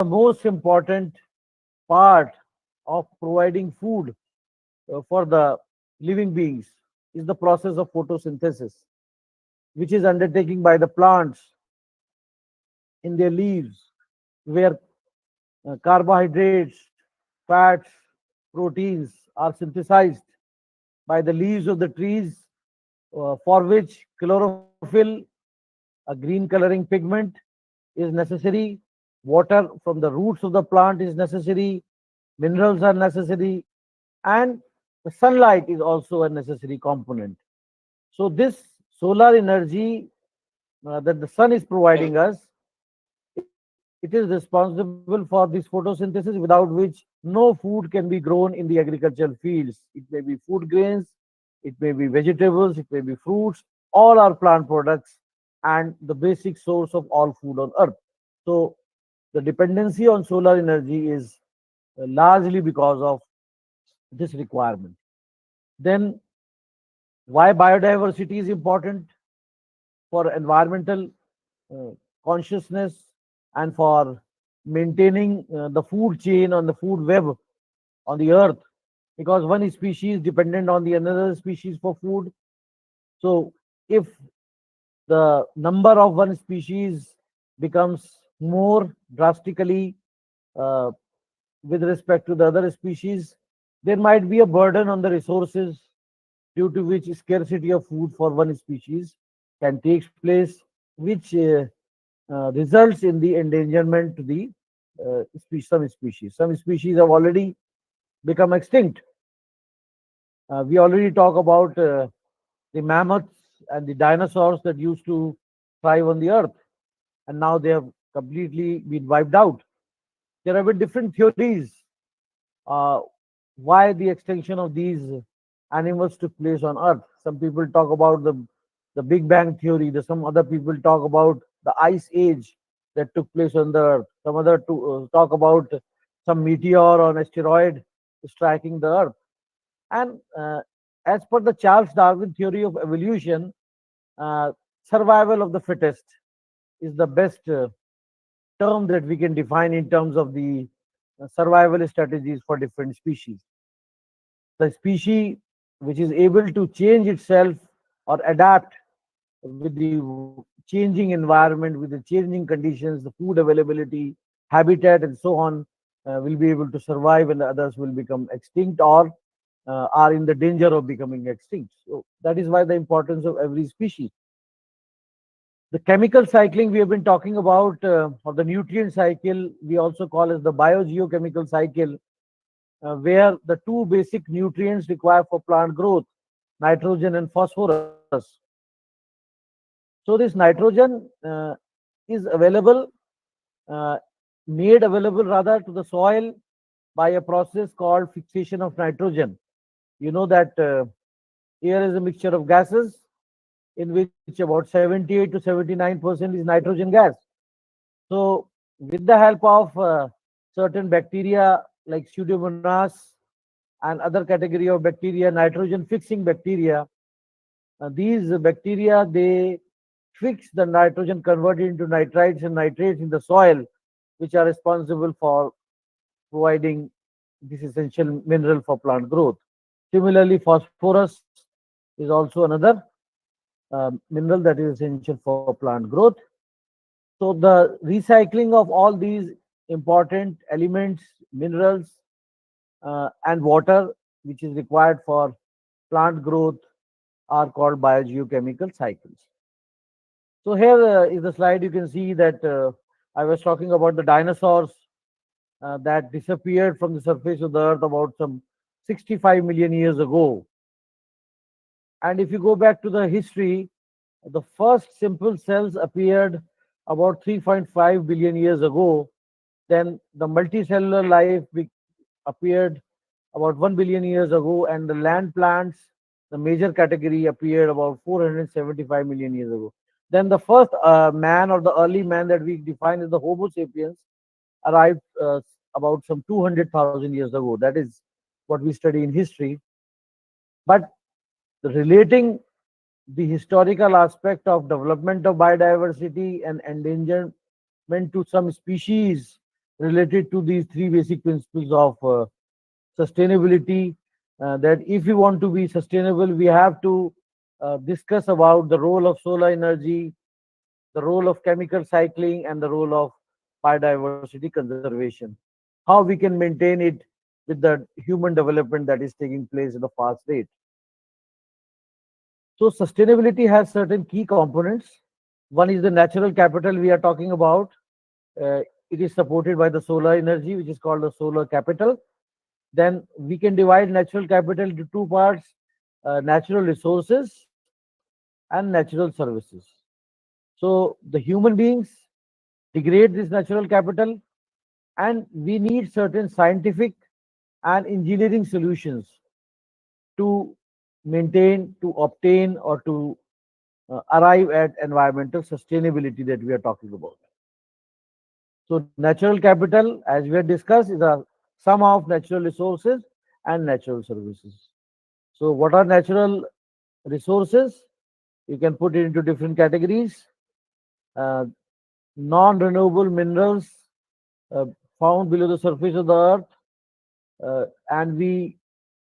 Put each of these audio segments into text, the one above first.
the most important part of providing food for the living beings is the process of photosynthesis, which is undertaken by the plants in their leaves, where carbohydrates, fats, proteins are synthesized by the leaves of the trees, for which chlorophyll, a green coloring pigment, is necessary. Water from the roots of the plant is necessary. Minerals are necessary, and the sunlight is also a necessary component. So, this solar energy that the sun is providing us, it is responsible for this photosynthesis, without which no food can be grown in the agricultural fields. It may be food grains, it may be vegetables, it may be fruits, all are plant products and the basic source of all food on earth. So, the dependency on solar energy is largely because of this requirement. Then, why biodiversity is important for environmental uh, consciousness and for maintaining the food chain on the food web on the earth, because one species dependent on the another species for food. So if the number of one species becomes more drastically uh, with respect to the other species, there might be a burden on the resources, due to which scarcity of food for one species can take place, which results in the endangerment to the some species. Some species have already become extinct. We already talk about the mammoths and the dinosaurs that used to thrive on the earth, and now they have completely been wiped out. There have been different theories uh, why the extinction of these animals took place on earth. Some people talk about the big bang theory. Some other people talk about the ice age that took place on the earth. Some other talk about some meteor or an asteroid striking the earth. And as per the Charles Darwin theory of evolution, uh, survival of the fittest is the best term that we can define in terms of the survival strategies for different species. The species which is able to change itself or adapt with the changing environment, with the changing conditions, the food availability, habitat, and so on, will be able to survive, and the others will become extinct or are in the danger of becoming extinct. So that is why the importance of every species. The chemical cycling we have been talking about, or the nutrient cycle, we also call as the biogeochemical cycle, where the two basic nutrients required for plant growth, nitrogen and phosphorus. So this nitrogen is available, uh, made available rather to the soil by a process called fixation of nitrogen. You know that air is a mixture of gases in which about 78 to 79% is nitrogen gas. So with the help of certain bacteria like Pseudomonas and other category of bacteria, nitrogen fixing bacteria, these bacteria, they fix the nitrogen converted into nitrites and nitrates in the soil, which are responsible for providing this essential mineral for plant growth. Similarly, phosphorus is also another mineral that is essential for plant growth. So the recycling of all these important elements, minerals, and water, which is required for plant growth, are called biogeochemical cycles. So here is the slide. You can see that I was talking about the dinosaurs that disappeared from the surface of the earth about some 65 million years ago. And if you go back to the history, the first simple cells appeared about 3.5 billion years ago. Then the multicellular life appeared about 1 billion years ago, and the land plants, the major category, appeared about 475 million years ago. Then the first man, or the early man that we define as the Homo sapiens, arrived about some 200,000 years ago. That is what we study in history. But relating the historical aspect of development of biodiversity and endangerment to some species related to these three basic principles of sustainability. That if we want to be sustainable, we have to discuss about the role of solar energy, the role of chemical cycling, and the role of biodiversity conservation. How we can maintain it with the human development that is taking place at a fast rate. So, sustainability has certain key components. One is the natural capital we are talking about. Uh, it is supported by the solar energy, which is called the solar capital. Then we can divide natural capital into two parts: natural resources and natural services. So, the human beings degrade this natural capital, and we need certain scientific and engineering solutions to maintain, to obtain, or to arrive at environmental sustainability that we are talking about. So, natural capital, as we have discussed, is a sum of natural resources and natural services. So, what are natural resources? You can put it into different categories. Uh, Non-renewable minerals uh, found below the surface of the earth, and we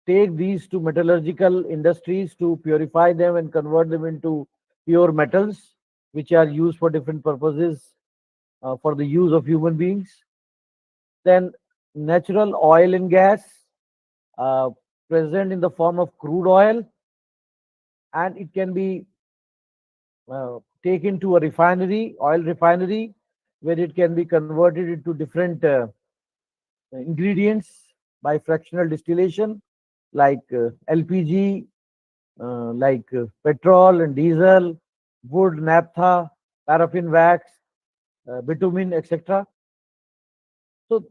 take these to metallurgical industries to purify them and convert them into pure metals, which are used for different purposes for the use of human beings. Then natural oil and gas, uh, present in the form of crude oil, and it can be taken to a refinery, oil refinery, where it can be converted into different ingredients by fractional distillation, like LPG, like petrol and diesel, wood, naphtha, paraffin wax, bitumen, etc. So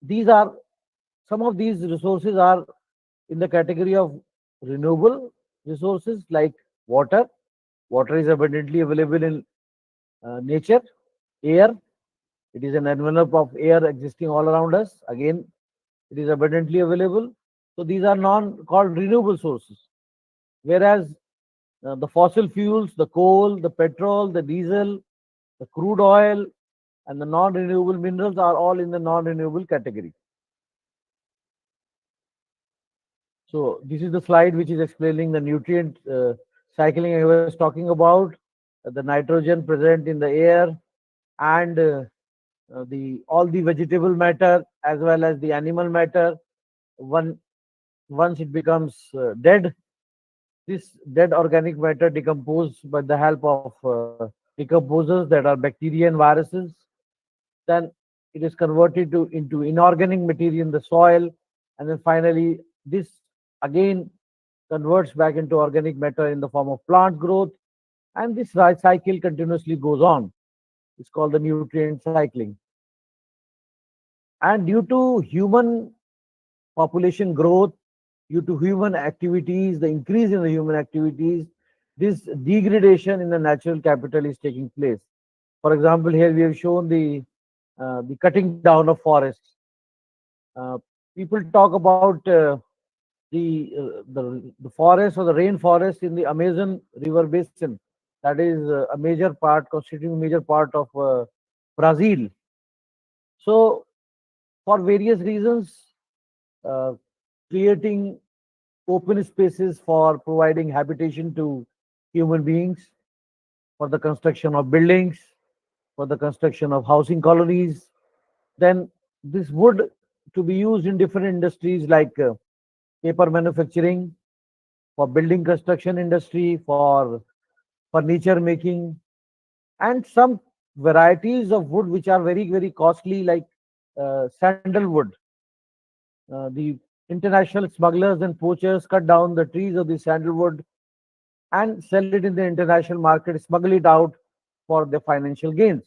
these are some of these resources are in the category of renewable resources like water. Water is abundantly available in nature, air. It is an envelope of air existing all around us. Again, it is abundantly available. So these are non called renewable sources. Whereas the fossil fuels, the coal, the petrol, the diesel, the crude oil, and the non-renewable minerals are all in the non-renewable category. So this is the slide which is explaining the nutrient cycling I was talking about, the nitrogen present in the air, and the all the vegetable matter as well as the animal matter. One once it becomes dead, this dead organic matter decomposed by the help of decomposers that are bacteria and viruses. Then it is converted into inorganic material in the soil, and then finally this again converts back into organic matter in the form of plant growth, and this cycle continuously goes on. It's called the nutrient cycling. And due to human population growth, due to human activities, the increase in the human activities, this degradation in the natural capital is taking place. For example, here we have shown the cutting down of forests. Uh, People talk about the forest or the rainforest in the Amazon River basin. That is a major part, constituting a major part of Brazil. So, for various reasons, uh, creating open spaces for providing habitation to human beings, for the construction of buildings, for the construction of housing colonies. Then this wood to be used in different industries like paper manufacturing, for building construction industry, for furniture making, and some varieties of wood which are very, very costly, like sandalwood. The international smugglers and poachers cut down the trees of the sandalwood and sell it in the international market, smuggle it out for the financial gains.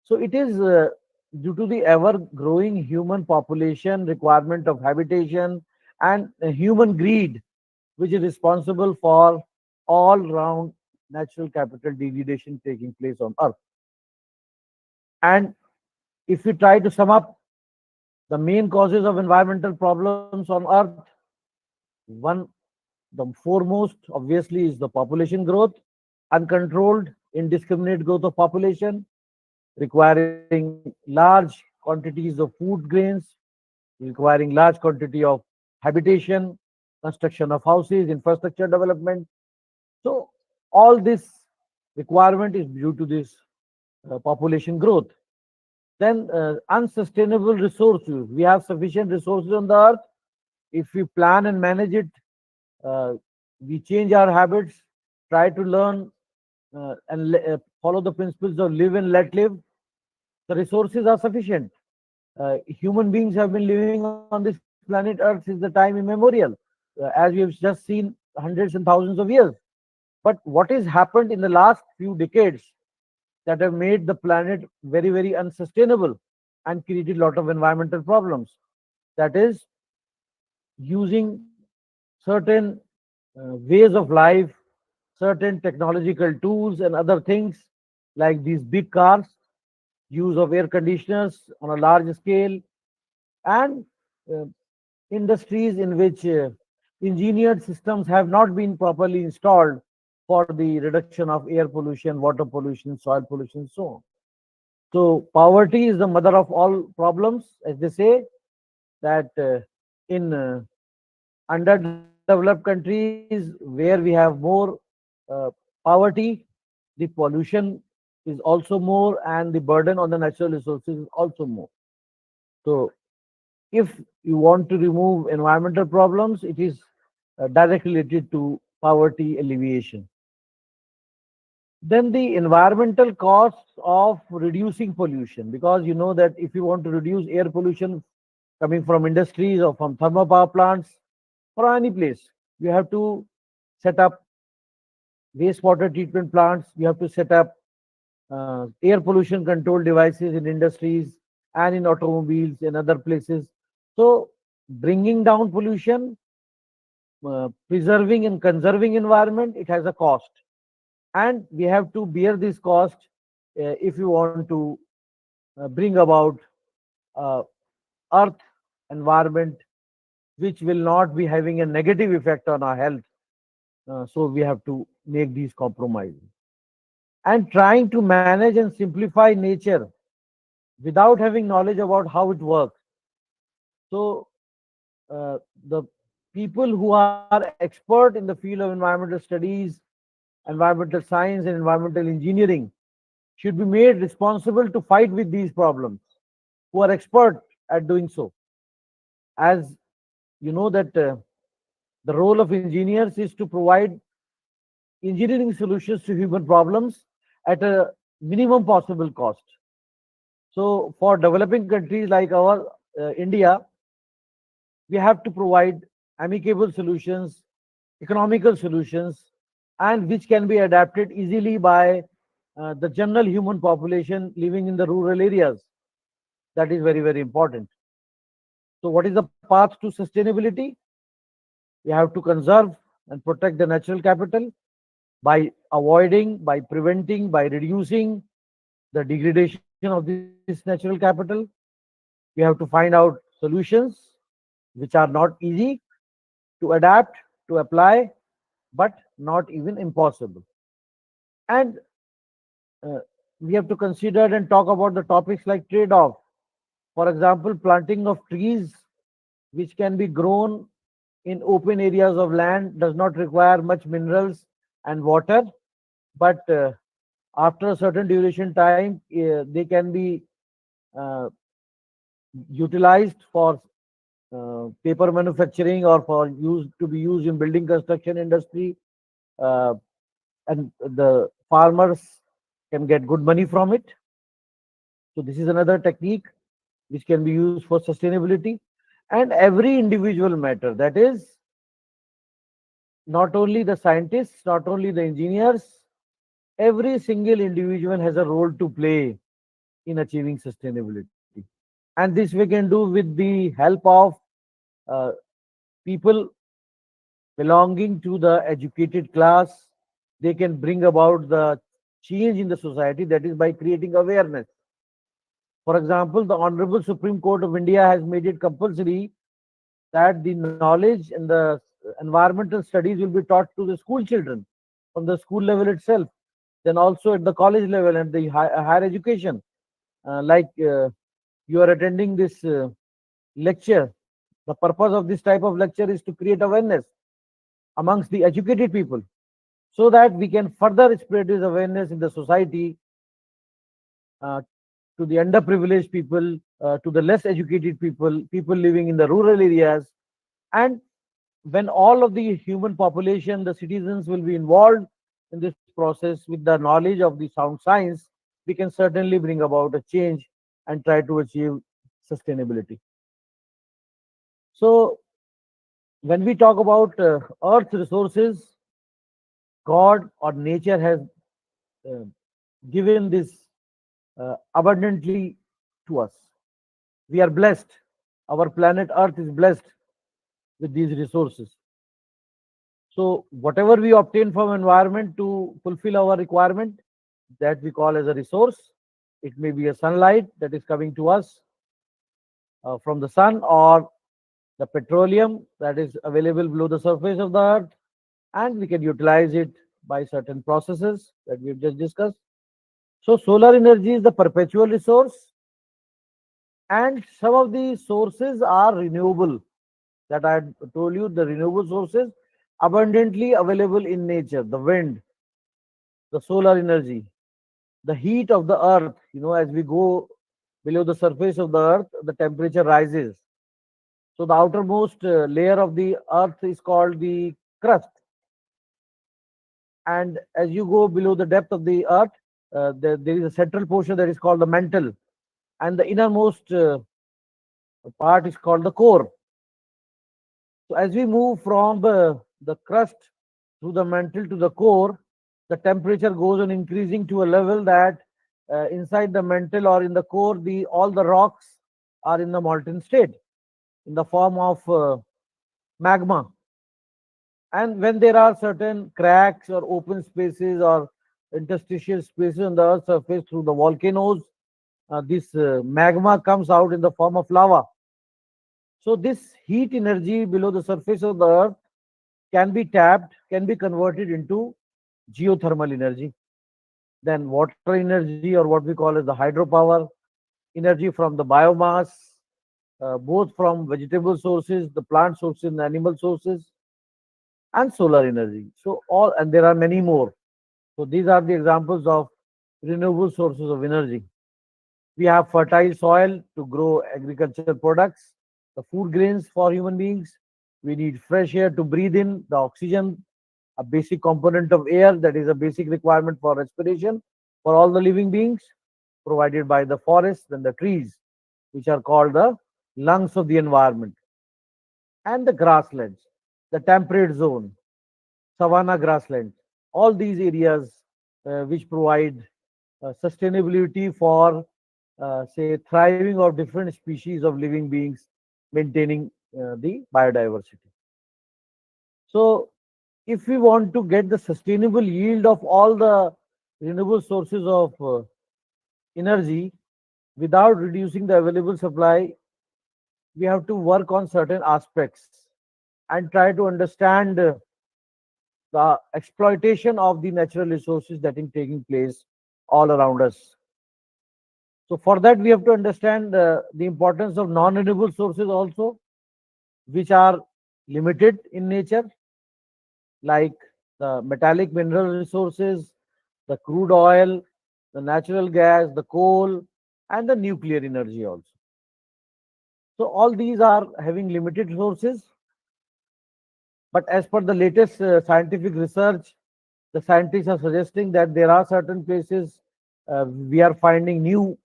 So it is due to the ever growing human population, requirement of habitation, and human greed, which is responsible for all round natural capital degradation taking place on Earth. And if we try to sum up the main causes of environmental problems on Earth, one, the foremost, obviously, is the population growth, uncontrolled, indiscriminate growth of population. requiring large quantities of food grains, requiring large quantity of habitation, construction of houses, infrastructure development. So all this requirement is due to this population growth. Then unsustainable resource use. We have sufficient resources on the earth. If we plan and manage it, uh, we change our habits, try to learn and follow the principles of live and let live. The resources are sufficient. Human beings have been living on this planet Earth since the time immemorial, as we have just seen hundreds and thousands of years. But what has happened in the last few decades that have made the planet very, very unsustainable and created a lot of environmental problems? That is using certain ways of life, certain technological tools, and other things like these big cars, use of air conditioners on a large scale, and uh, industries in which engineered systems have not been properly installed for the reduction of air pollution, water pollution, soil pollution, so on. So, poverty is the mother of all problems, as they say, that in underdeveloped countries where we have more uh, poverty, the pollution is also more and the burden on the natural resources is also more. So, if you want to remove environmental problems, it is directly related to poverty alleviation. Then the environmental costs of reducing pollution, because you know that if you want to reduce air pollution coming from industries or from thermal power plants or any place, you have to set up wastewater treatment plants, you have to set up air pollution control devices in industries and in automobiles and other places. So, bringing down pollution, preserving and conserving environment, it has a cost, and we have to bear this cost if you want to bring about uh, earth environment which will not be having a negative effect on our health. So we have to make these compromises and trying to manage and simplify nature without having knowledge about how it works. So the people who are expert in the field of environmental studies, environmental science, and environmental engineering should be made responsible to fight with these problems, who are expert at doing so. As you know that the role of engineers is to provide engineering solutions to human problems at a minimum possible cost. So for developing countries like our India, we have to provide amicable solutions, economical solutions, and which can be adapted easily by the general human population living in the rural areas. That is very, very important. So, what is the path to sustainability? We have to conserve and protect the natural capital by avoiding, by preventing, by reducing the degradation of this natural capital. We have to find out solutions which are not easy to adapt, to apply, but not even impossible. And uh, we have to consider and talk about the topics like trade off. For example, planting of trees which can be grown in open areas of land does not require much minerals and water, but after a certain duration time, they can be uh, utilized for paper manufacturing or for use to be used in building construction industry, uh, and the farmers can get good money from it. So this is another technique which can be used for sustainability. And every individual matter, that is not only the scientists, not only the engineers, every single individual has a role to play in achieving sustainability. And this we can do with the help of uh, people belonging to the educated class. They can bring about the change in the society, that is by creating awareness. For example, the Honorable Supreme Court of India has made it compulsory that the knowledge and the environmental studies will be taught to the school children from the school level itself, then also at the college level and the higher education. like you are attending this lecture. The purpose of this type of lecture is to create awareness amongst the educated people so that we can further spread this awareness in the society uh, to the underprivileged people, to the less educated people, people living in the rural areas. And when all of the human population, the citizens will be involved in this process with the knowledge of the sound science, we can certainly bring about a change and try to achieve sustainability. So, when we talk about Earth's resources, God or nature has uh, given this abundantly to us. We are blessed. Our planet Earth is blessed with these resources. So whatever we obtain from environment to fulfill our requirement, that we call as a resource. It may be a sunlight that is coming to us from the sun, or the petroleum that is available below the surface of the earth, and we can utilize it by certain processes that we've just discussed. So solar energy is the perpetual resource, and some of the sources are renewable, that I had told you, the renewable sources abundantly available in nature: the wind, the solar energy, the heat of the earth. As we go below the surface of the earth, the temperature rises. So the outermost layer of the earth is called the crust. And as you go below the depth of the earth, there is a central portion that is called the mantle. And the innermost part is called the core. So as we move from the crust through the mantle to the core, the temperature goes on increasing to a level that inside the mantle or in the core, the all the rocks are in the molten state in the form of magma. And when there are certain cracks or open spaces or interstitial spaces on the Earth's surface through the volcanoes, this magma comes out in the form of lava. So this heat energy below the surface of the Earth can be tapped, can be converted into geothermal energy. Then water energy, or what we call as the hydropower, energy from the biomass, both from vegetable sources, the plant sources, and animal sources, and solar energy. So all, and there are many more. So these are the examples of renewable sources of energy. We have fertile soil to grow agricultural products, the food grains for human beings. We need fresh air to breathe in, the oxygen, a basic component of air that is a basic requirement for respiration for all the living beings, provided by the forests and the trees, which are called the lungs of the environment, and the grasslands, the temperate zone, savanna grassland, all these areas which provide sustainability for, say, thriving of different species of living beings, maintaining the biodiversity. So, if we want to get the sustainable yield of all the renewable sources of energy without reducing the available supply, we have to work on certain aspects and try to understand the exploitation of the natural resources that is taking place all around us. So for that, we have to understand the importance of non-renewable sources also, which are limited in nature, like the metallic mineral resources, the crude oil, the natural gas, the coal, and the nuclear energy also. So all these are having limited resources, but as per the latest scientific research, the scientists are suggesting that there are certain places we are finding new,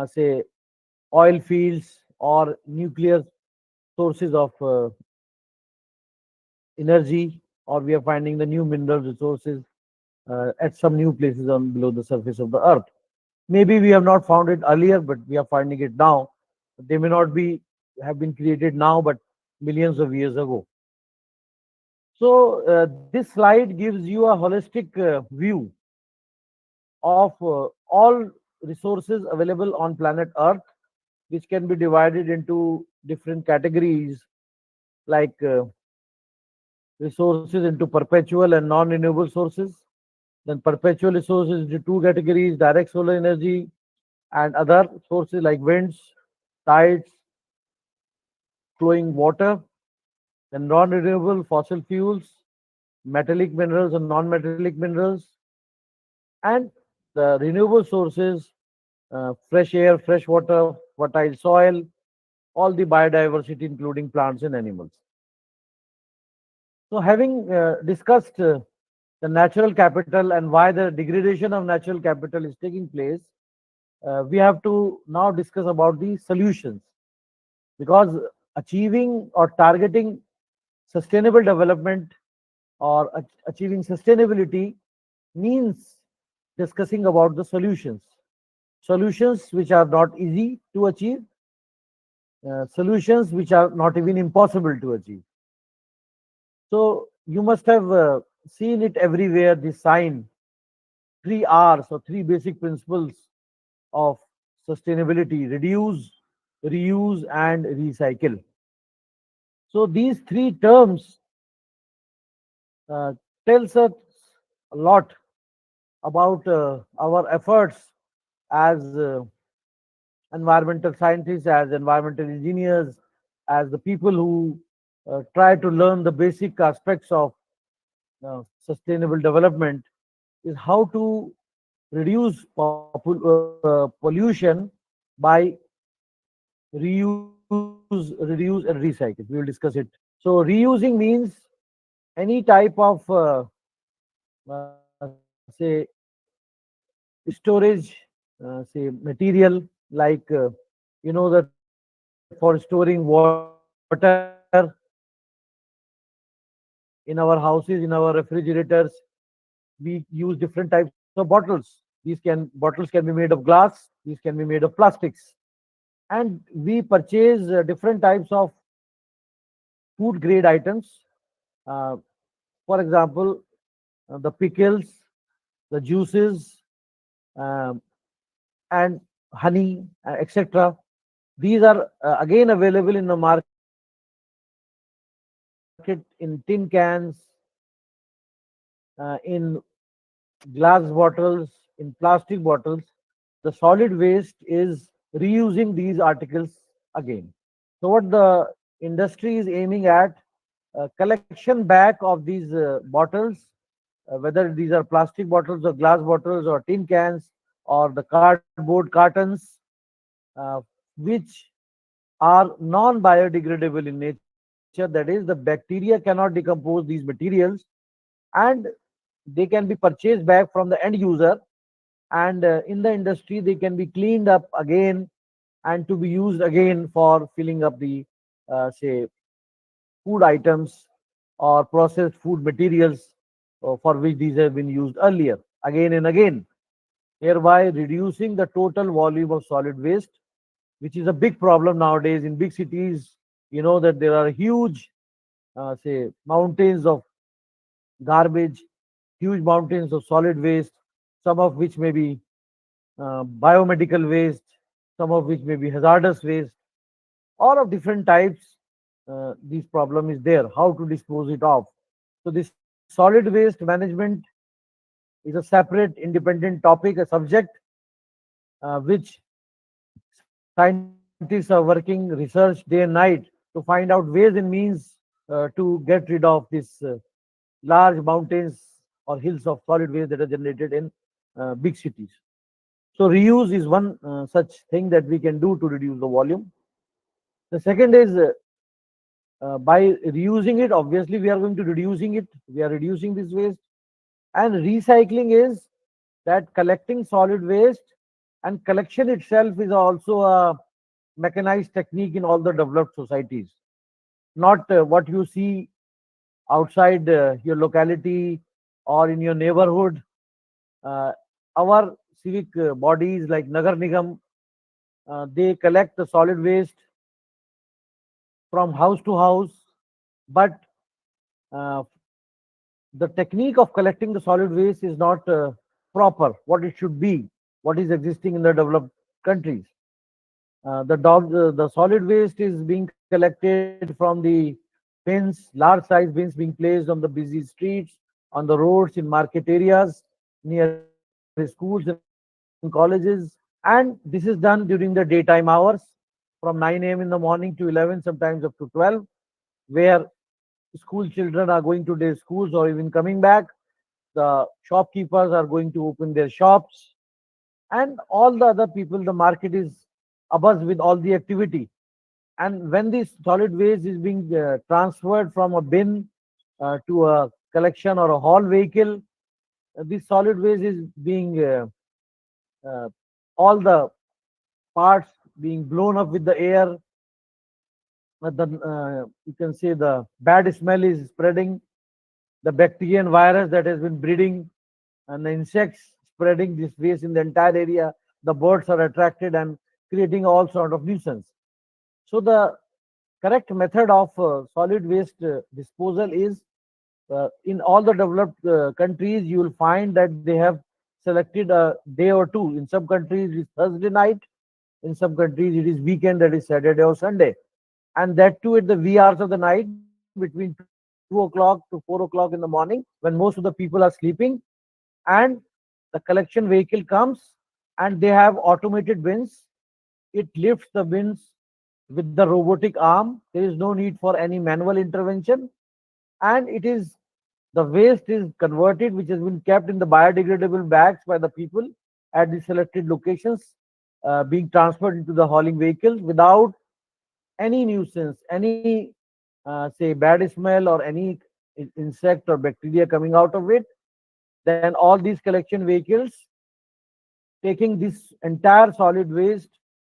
say, oil fields or nuclear sources of energy, or we are finding the new mineral resources at some new places on below the surface of the earth. Maybe we have not found it earlier, but we are finding it now. They may not be have been created now, but millions of years ago. So this slide gives you a holistic view of all resources available on planet Earth, which can be divided into different categories, like resources into perpetual and non-renewable sources. Then perpetual resources into two categories: direct solar energy and other sources like winds, tides, flowing water, then non-renewable fossil fuels, metallic minerals and non-metallic minerals, and the renewable sources, fresh air, fresh water, fertile soil, all the biodiversity, including plants and animals. So, having discussed the natural capital and why the degradation of natural capital is taking place, we have to now discuss about the solutions, because achieving or targeting sustainable development or achieving sustainability means discussing about the solutions which are not easy to achieve, solutions which are not even impossible to achieve. So you must have seen it everywhere, the sign, three R's or three basic principles of sustainability: reduce, reuse, and recycle. So these three terms uh, tells us a lot about our efforts as environmental scientists, as environmental engineers, as the people who try to learn the basic aspects of sustainable development, is how to reduce pollution by reuse, reduce, and recycle. We will discuss it. So, reusing means any type of, say, storage, say, material, like, that for storing water in our houses, in our refrigerators, we use different types of bottles. Bottles can be made of glass, these can be made of plastics, and we purchase different types of food grade items. Uh, for example, the pickles, the juices, um, and honey, etc. These are again available in the market in tin cans, in glass bottles, in plastic bottles. The solid waste is reusing these articles again. So, what the industry is aiming at, collection back of these bottles, whether these are plastic bottles or glass bottles or tin cans or the cardboard cartons, uh, which are non-biodegradable in nature. That is, the bacteria cannot decompose these materials, and they can be purchased back from the end user, and in the industry they can be cleaned up again and to be used again for filling up the, say, food items or processed food materials for which these have been used earlier again and again, thereby reducing the total volume of solid waste, which is a big problem nowadays in big cities. You know that there are huge, say, mountains of garbage, huge mountains of solid waste, some of which may be biomedical waste, some of which may be hazardous waste, all of different types. This problem is there. How to dispose it off? So this solid waste management is a separate, independent topic, a subject which scientists are working research day and night to find out ways and means to get rid of this large mountains or hills of solid waste that are generated in big cities. So reuse is one such thing that we can do to reduce the volume. The second is by reusing it, obviously we are going to reducing it. We are reducing this waste. And recycling is that collecting solid waste, and collection itself is also a mechanized technique in all the developed societies. Not what you see outside your locality or in your neighborhood. Uh, our civic bodies like Nagar Nigam, they collect the solid waste from house to house, but uh, the technique of collecting the solid waste is not proper, what it should be, what is existing in the developed countries. The solid waste is being collected from the bins, large size bins being placed on the busy streets, on the roads, in market areas, near schools and colleges, And this is done during the daytime hours from 9 a.m. in the morning to 11, sometimes up to 12, where school children are going to their schools or even coming back. The shopkeepers are going to open their shops, and all the other people. The market is abuzz with all the activity. And when this solid waste is being transferred from a bin to a collection or a haul vehicle, this solid waste is being uh, all the parts being blown up with the air. You can say the bad smell is spreading, the bacteria and virus that has been breeding, and the insects spreading this waste in the entire area. The birds are attracted and creating all sort of nuisance. So the correct method of solid waste disposal is, in all the developed countries, you will find that they have selected a day or two. In some countries it's Thursday night, in some countries it is weekend, that is Saturday or Sunday, and that too at the wee hours of the night between 2 o'clock to 4 o'clock in the morning, when most of the people are sleeping. And the collection vehicle comes, and they have automated bins. It lifts the bins with the robotic arm. There is no need for any manual intervention, and it is the waste is converted, which has been kept in the biodegradable bags by the people at the selected locations, being transferred into the hauling vehicles without any nuisance, any say bad smell or any insect or bacteria coming out of it. Then all these collection vehicles taking this entire solid waste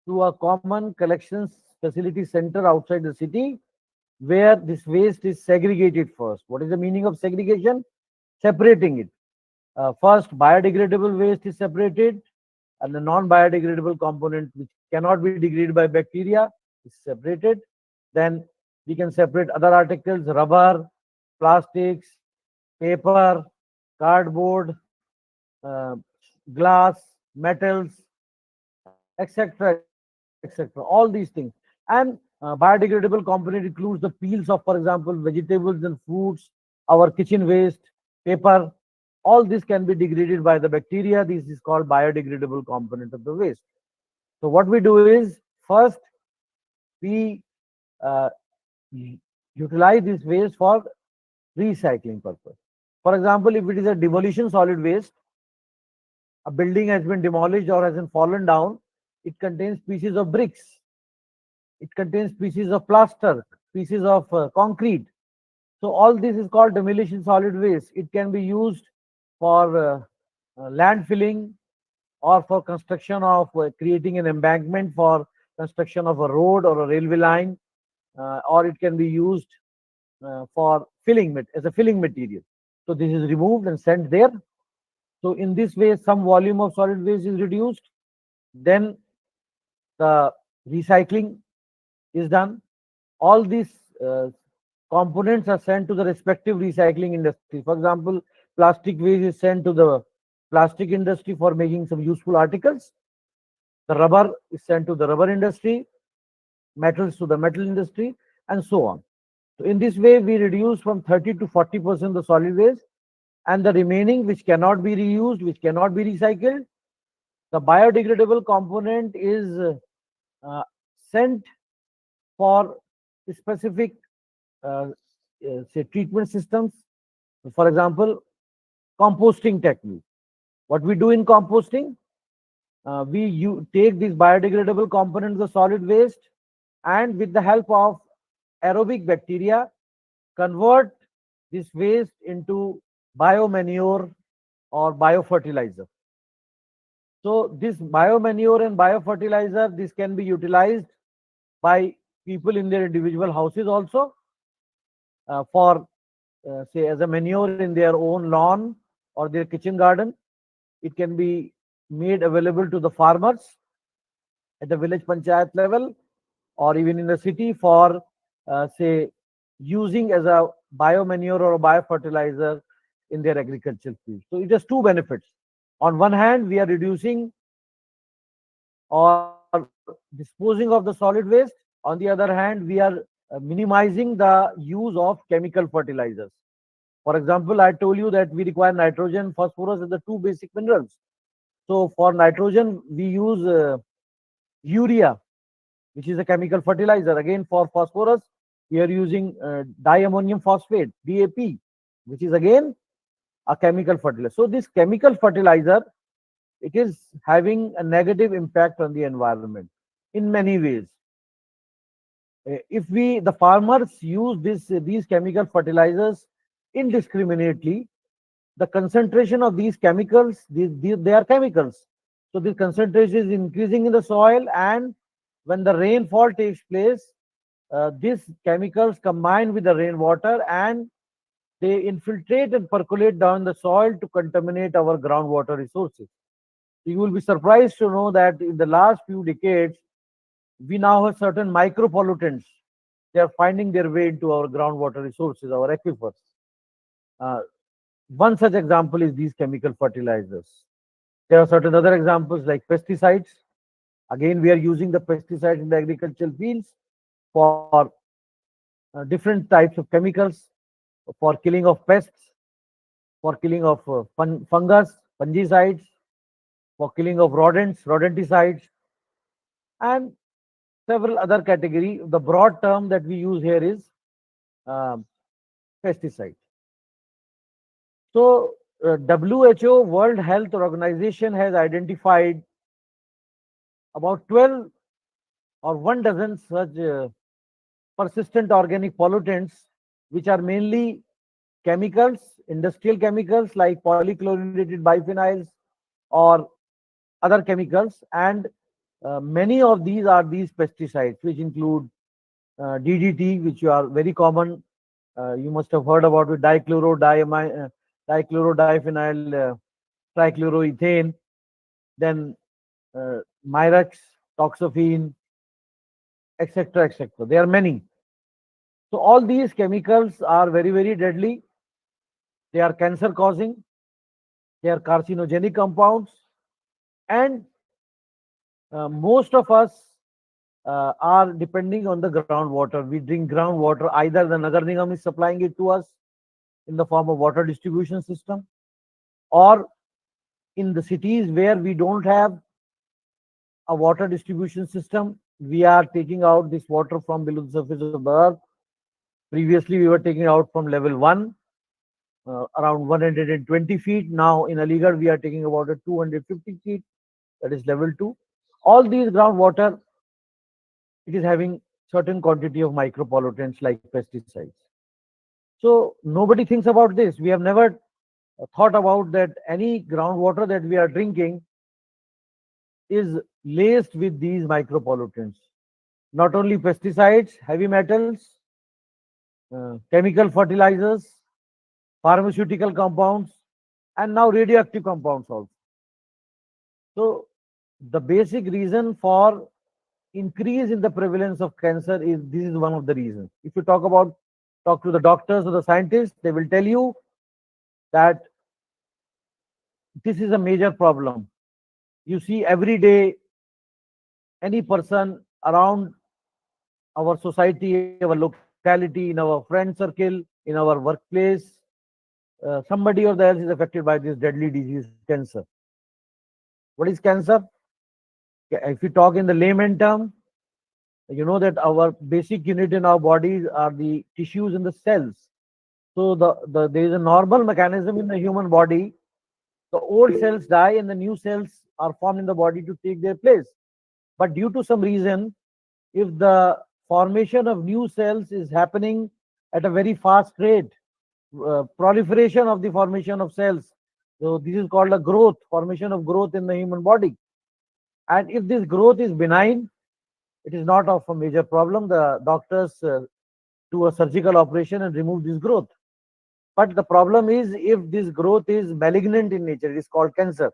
to a common collections facility center outside the city, where this waste is segregated first. What is the meaning of segregation? Separating it. First, biodegradable waste is separated, and the non-biodegradable component, which cannot be degraded by bacteria, is separated. Then we can separate other articles: rubber, plastics, paper, cardboard, uh, glass, metals, etc., etc. All these things. And biodegradable component includes the peels of, for example, vegetables and fruits, our kitchen waste, paper. All this can be degraded by the bacteria. This is called biodegradable component of the waste. So what we do is, first we uh, utilize this waste for recycling purpose. For example, if it is a demolition solid waste, a building has been demolished or has been fallen down, it contains pieces of bricks, it contains pieces of plaster, pieces of concrete. So all this is called demolition solid waste. It can be used for land filling, or for construction of creating an embankment for construction of a road or a railway line, or it can be used for as a filling material. So this is removed and sent there. So in this way, some volume of solid waste is reduced. Then the recycling is done. All these components are sent to the respective recycling industry. For example, plastic waste is sent to the plastic industry for making some useful articles. The rubber is sent to the rubber industry, metals to the metal industry, and so on. So in this way, we reduce from 30 to 40% the solid waste, and the remaining, which cannot be reused, which cannot be recycled, the biodegradable component is sent for specific say treatment systems. For example, composting technique. What we do in composting, we take this biodegradable component, the solid waste, and with the help of aerobic bacteria, convert this waste into biomanure or biofertilizer. So this biomanure and biofertilizer, this can be utilized by people in their individual houses also, for say as a manure in their own lawn or their kitchen garden. It can be made available to the farmers at the village panchayat level, or even in the city, for say using as a biomanure or a biofertilizer in their agricultural field. So it has two benefits. On one hand, we are reducing or disposing of the solid waste. On the other hand, we are minimizing the use of chemical fertilizers. For example, I told you that we require nitrogen, phosphorus as the two basic minerals. So for nitrogen, we use urea, which is a chemical fertilizer. Again, for phosphorus, we are using diammonium phosphate, DAP, which is again a chemical fertilizer. So this chemical fertilizer, it is having a negative impact on the environment in many ways. If we, the farmers use these chemical fertilizers indiscriminately, the concentration of these chemicals, they are chemicals. So the concentration is increasing in the soil, and when the rainfall takes place, these chemicals combine with the rainwater and they infiltrate and percolate down the soil to contaminate our groundwater resources. You will be surprised to know that in the last few decades, we now have certain micropollutants. They are finding their way into our groundwater resources, our aquifers. Uh, One such example is these chemical fertilizers. There are certain other examples like pesticides. Again, we are using the pesticides in the agricultural fields for different types of chemicals for killing of pests, for killing of fungus, fungicides, for killing of rodents, rodenticides, and several other category. The broad term that we use here is um, pesticide. So, WHO, World Health Organization, has identified about 12 or one dozen such persistent organic pollutants, which are mainly chemicals, industrial chemicals like polychlorinated biphenyls or other chemicals, and many of these are these pesticides, which include DDT, which are very common. You must have heard about it, dichlorodiphenyl trichloroethane, then Myrex, toxaphene, etc., etc. There are many. So all these chemicals are very, very deadly. They are cancer causing. They are carcinogenic compounds, and most of us are depending on the groundwater. We drink groundwater, either the Nagar Nigam is supplying it to us in the form of water distribution system, or in the cities where we don't have a water distribution system, we are taking out this water from below the surface of the earth. Previously, we were taking out from level 1, around 120 feet. Now, in Aligarh, we are taking about a 250 feet, that is level 2. All these groundwater, it is having certain quantity of micropollutants like pesticides. So, nobody thinks about this. We have never thought about that any groundwater that we are drinking is laced with these micropollutants. Not only pesticides, heavy metals, chemical fertilizers, pharmaceutical compounds, and now radioactive compounds also. So the basic reason for increase in the prevalence of cancer is this is one of the reasons. If you talk to the doctors or the scientists, they will tell you that this is a major problem. You see every day any person around our society, our locality, in our friend circle, in our workplace, somebody or the else is affected by this deadly disease, cancer. What is cancer? If you talk in the layman term, you know that our basic unit in our bodies are the tissues and the cells. So there is a normal mechanism in the human body. The old cells die and the new cells are formed in the body to take their place. But due to some reason, if the formation of new cells is happening at a very fast rate, proliferation of the formation of cells. So this is called a growth, formation of growth in the human body. And if this growth is benign, it is not of a major problem. The doctors do a surgical operation and remove this growth. But the problem is if this growth is malignant in nature, it is called cancer.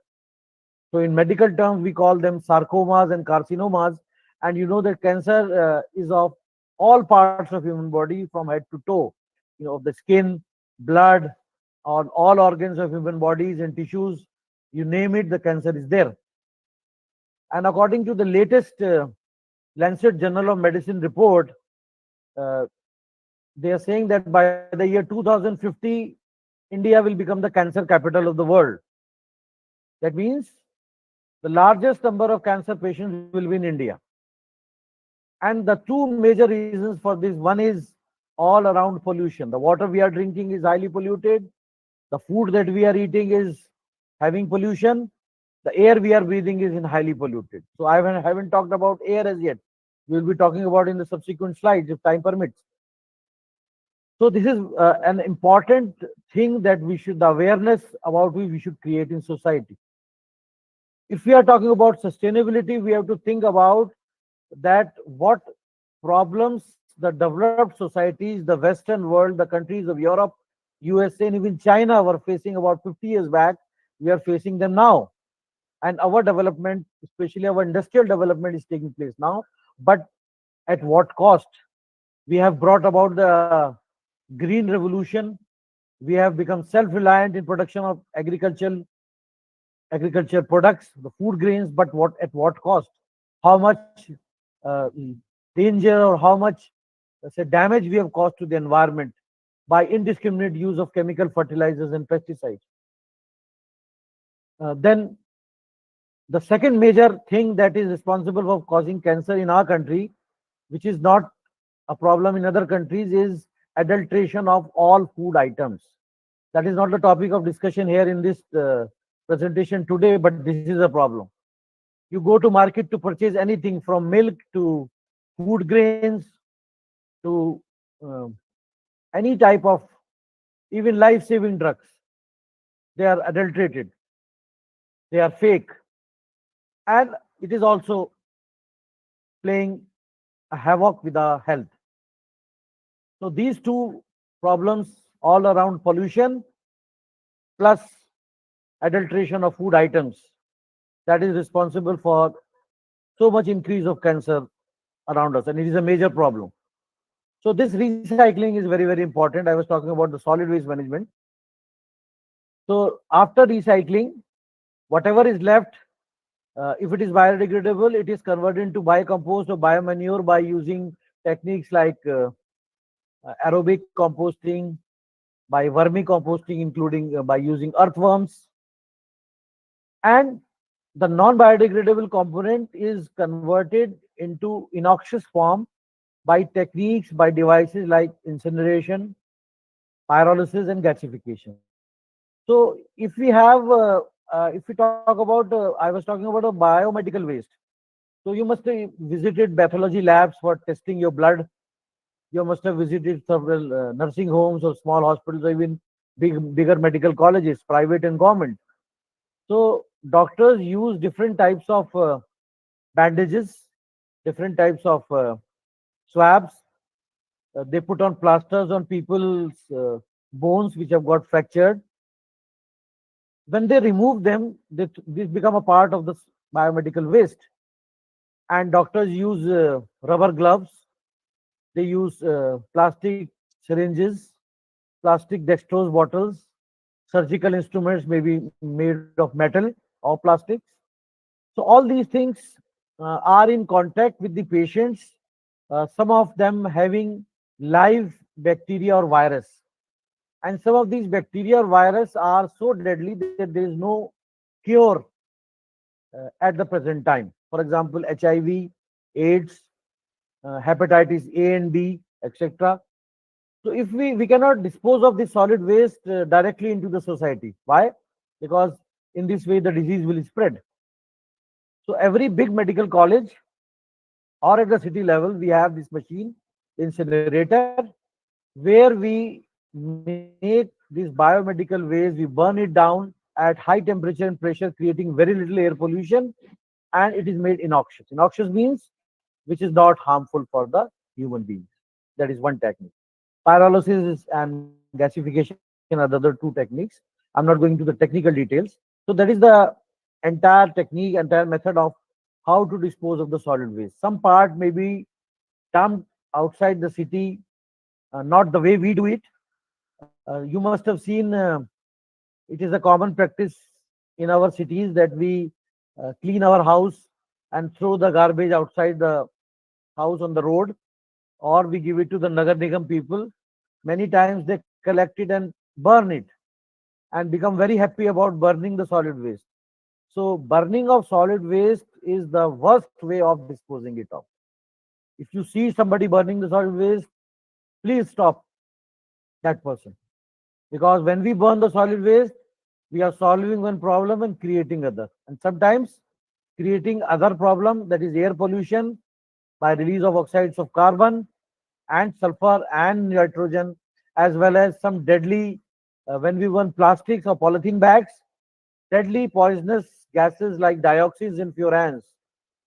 So in medical terms, we call them sarcomas and carcinomas. And you know that cancer is of all parts of human body from head to toe. You know, the skin, blood, or all organs of human bodies and tissues, you name it, the cancer is there. And according to the latest Lancet Journal of Medicine report, uh, they are saying that by the year 2050, India will become the cancer capital of the world. That means the largest number of cancer patients will be in India. And the two major reasons for this, one is all around pollution. The water we are drinking is highly polluted. The food that we are eating is having pollution. The air we are breathing is in highly polluted. So I haven't talked about air as yet. We will be talking about in the subsequent slides if time permits. So this is an important thing that the awareness about we should create in society. If we are talking about sustainability, we have to think about that what problems the developed societies, the Western world, the countries of Europe, USA, and even China were facing about 50 years back, we are facing them now. And our development, especially our industrial development, is taking place now. But at what cost? We have brought about the green revolution. We have become self-reliant in production of agriculture products, the food grains, but what at what cost? How much uh, danger or how much say damage we have caused to the environment by indiscriminate use of chemical fertilizers and pesticides. Then the second major thing that is responsible for causing cancer in our country, which is not a problem in other countries, is adulteration of all food items. That is not the topic of discussion here in this presentation today, but this is a problem. You go to market to purchase anything from milk to food grains to um, any type of even life-saving drugs. They are adulterated, they are fake, and it is also playing a havoc with our health. So these two problems all around pollution plus adulteration of food items, that is responsible for so much increase of cancer around us, and it is a major problem. So this recycling is very, very important. I was talking about the solid waste management. So after recycling, whatever is left, if it is biodegradable, it is converted into biocompost or biomanure by using techniques like aerobic composting, by vermicomposting, including by using earthworms. And the non-biodegradable component is converted into innoxious form by techniques, by devices like incineration, pyrolysis, and gasification. So if we talk about, I was talking about a biomedical waste. So you must have visited pathology labs for testing your blood. You must have visited several nursing homes or small hospitals or even bigger medical colleges, private and government. So doctors use different types of bandages, different types of swabs. They put on plasters on people's bones which have got fractured. When they remove them, this become a part of the biomedical waste. And doctors use rubber gloves. They use plastic syringes, plastic dextrose bottles, surgical instruments may be made of metal or plastics. So all these things are in contact with the patients, some of them having live bacteria or virus. And some of these bacteria or virus are so deadly that there is no cure at the present time. For example, HIV, AIDS, hepatitis A and B, etc. So if we cannot dispose of this solid waste directly into the society. Why? Because in this way the disease will spread. So every big medical college or at the city level, we have this machine, incinerator, where we make this biomedical waste, we burn it down at high temperature and pressure, creating very little air pollution, and it is made innoxious. Innoxious means which is not harmful for the human beings. That is one technique. And gasification are the other two techniques. I'm not going into the technical details. So that is the entire technique, entire method of how to dispose of the solid waste. Some part may be dumped outside the city, not the way we do it. You must have seen it is a common practice in our cities that we clean our house and throw the garbage outside the house on the road, or we give it to the Nagar Nigam people. Many times they collect it and burn it and become very happy about burning the solid waste. So burning of solid waste is the worst way of disposing it of. If you see somebody burning the solid waste, please stop that person. Because when we burn the solid waste, we are solving one problem and creating other. And sometimes creating other problem, that is air pollution by release of oxides of carbon and sulfur and nitrogen, as well as some deadly, when we burn plastics or polythene bags, deadly poisonous gases like dioxins and furans,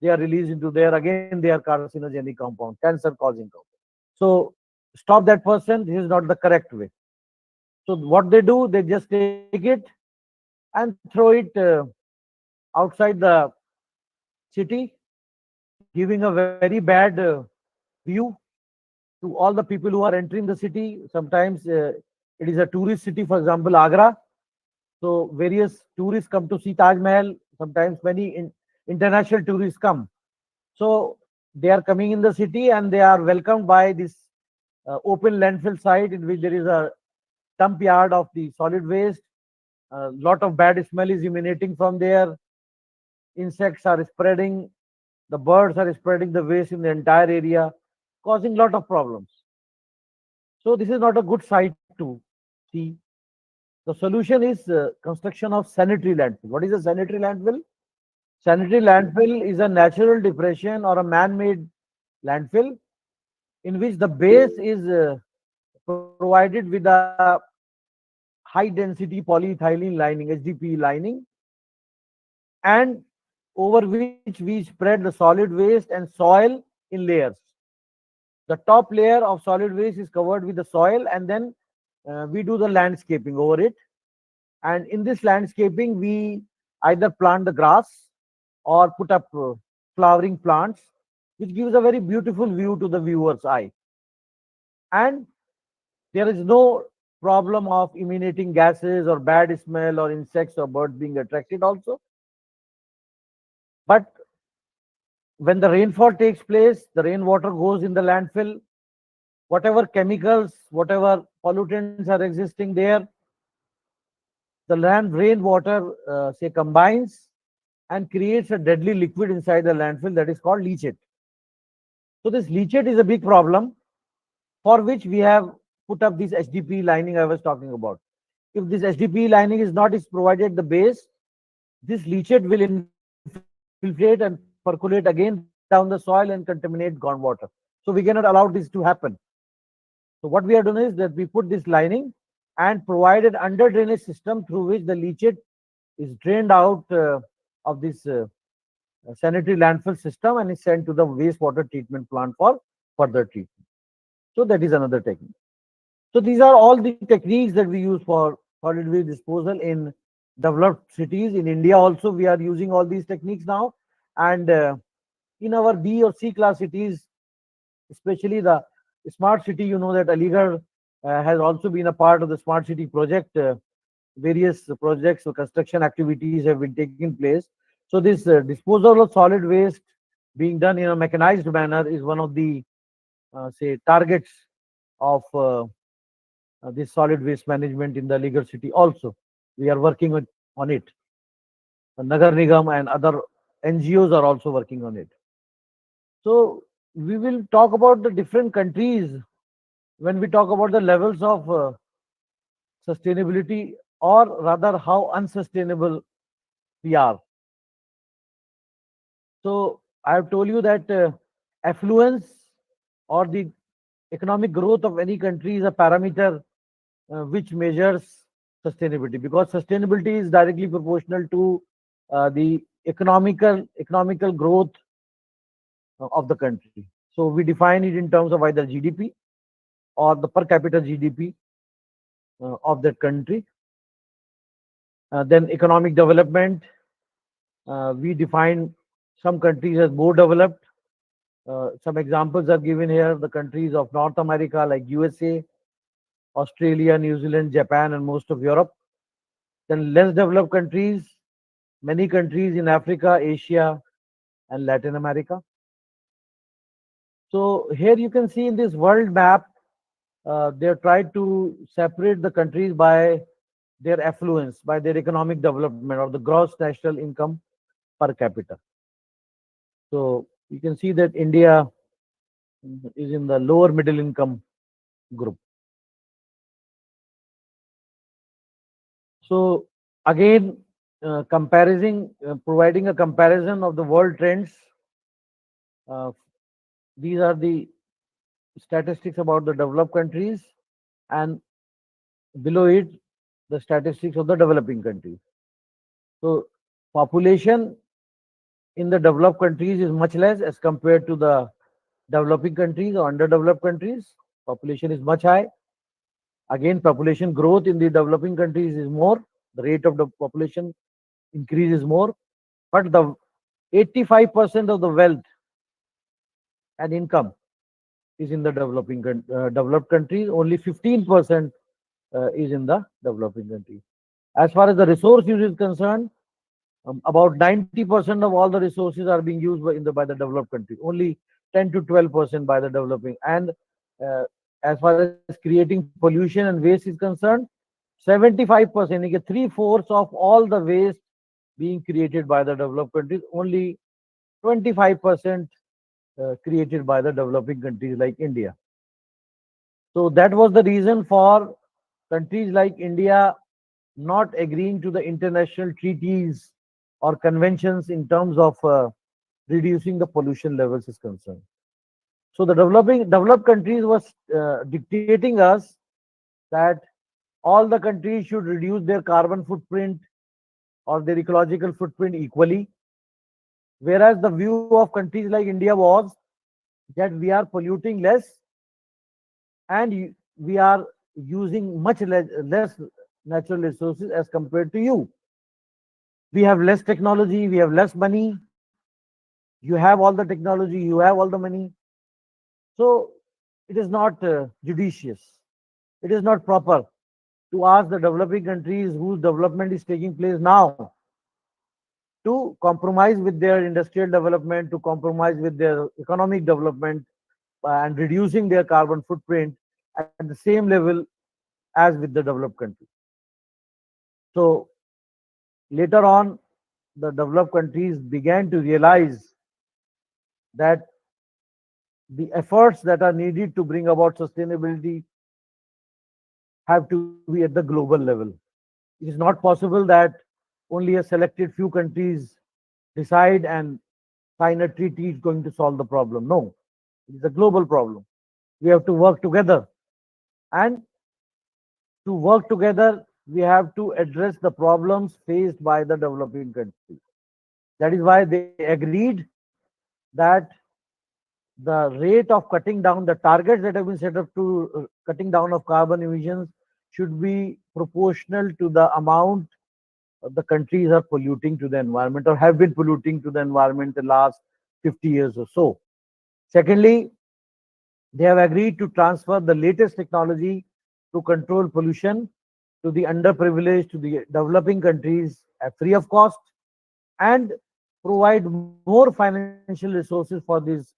they are released into there. Again, they are carcinogenic compound, cancer causing compound. So stop that person. This is not the correct way. So what they do, they just take it and throw it outside the city, giving a very bad view to all the people who are entering the city. Sometimes it is a tourist city, for example, Agra. So various tourists come to see Taj Mahal. Sometimes many international tourists come. So they are coming in the city and they are welcomed by this open landfill site in which there is a dump yard of the solid waste. A lot of bad smell is emanating from there. Insects are spreading. The birds are spreading the waste in the entire area, causing lot of problems. So this is not a good site to see. The solution is construction of sanitary landfill. What is a sanitary landfill? Sanitary landfill is a natural depression or a man-made landfill in which the base is provided with a high density polyethylene lining, HDPE lining, and over which we spread the solid waste and soil in layers. The top layer of solid waste is covered with the soil, and then we do the landscaping over it. And in this landscaping, we either plant the grass or put up flowering plants, which gives a very beautiful view to the viewer's eye. And there is no problem of emanating gases or bad smell or insects or birds being attracted also. But when the rainfall takes place, the rainwater goes in the landfill. Whatever chemicals, whatever pollutants are existing there, the land rainwater say combines and creates a deadly liquid inside the landfill that is called leachate. So this leachate is a big problem for which we have put up this HDPE lining I was talking about. If this HDPE lining is not is provided the base, this leachate will infiltrate and percolate again down the soil and contaminate groundwater. So we cannot allow this to happen. So what we have done is that we put this lining and provided under drainage system through which the leachate is drained out of this sanitary landfill system and is sent to the wastewater treatment plant for further treatment. So that is another technique. So these are all the techniques that we use for solid waste disposal in developed cities. In India also, we are using all these techniques now. And in our B or C class cities, especially the smart city, you know that Aligarh has also been a part of the smart city project. Various projects or construction activities have been taking place. So this disposal of solid waste being done in a mechanized manner is one of the say targets of this solid waste management in the Aligarh city also. We are working on it. Nagar Nigam and other NGOs are also working on it. So we will talk about the different countries when we talk about the levels of sustainability, or rather how unsustainable we are. So I have told you that affluence or the economic growth of any country is a parameter which measures sustainability, because sustainability is directly proportional to the economical growth of the country. So we define it in terms of either GDP or the per capita GDP of that country. Then economic development, we define some countries as more developed. Some examples are given here. The countries of North America like USA, Australia, New Zealand, Japan, and most of Europe. Then less developed countries, many countries in Africa, Asia, and Latin America. So here you can see in this world map, they have tried to separate the countries by their affluence, by their economic development or the gross national income per capita. So you can see that India is in the lower middle income group. So again, providing a comparison of the world trends. Uh, these are the statistics about the developed countries, and below it, the statistics of the developing countries. So population in the developed countries is much less as compared to the developing countries or underdeveloped countries. Population is much high. Again, population growth in the developing countries is more. The rate of the population increase is more, but the 85% of the wealth and income is in the developed countries. Only 15% is in the developing countries. As far as the resource use is concerned, about 90% of all the resources are being used by the developed countries. Only 10 to 12% by the developing. And uh, as far as creating pollution and waste is concerned, 75%, like three-fourths of all the waste being created by the developed countries, only 25% created by the developing countries like India. So that was the reason for countries like India not agreeing to the international treaties or conventions in terms of reducing the pollution levels is concerned. So the developed countries was dictating us that all the countries should reduce their carbon footprint or their ecological footprint equally, whereas the view of countries like India was that we are polluting less and we are using much less natural resources as compared to you. We have less technology, we have less money, you have all the technology, you have all the money. So it is not judicious, it is not proper to ask the developing countries whose development is taking place now to compromise with their industrial development, to compromise with their economic development, and reducing their carbon footprint at the same level as with the developed countries. So later on, the developed countries began to realize that the efforts that are needed to bring about sustainability have to be at the global level. It is not possible that only a selected few countries decide and sign a treaty is going to solve the problem. No, it is a global problem. We have to work together. And to work together, we have to address the problems faced by the developing countries. That is why they agreed that the rate of cutting down, the targets that have been set up to cutting down of carbon emissions should be proportional to the amount the countries are polluting to the environment or have been polluting to the environment the last 50 years or so. Secondly, they have agreed to transfer the latest technology to control pollution to the underprivileged, to the developing countries at free of cost, and provide more financial resources for these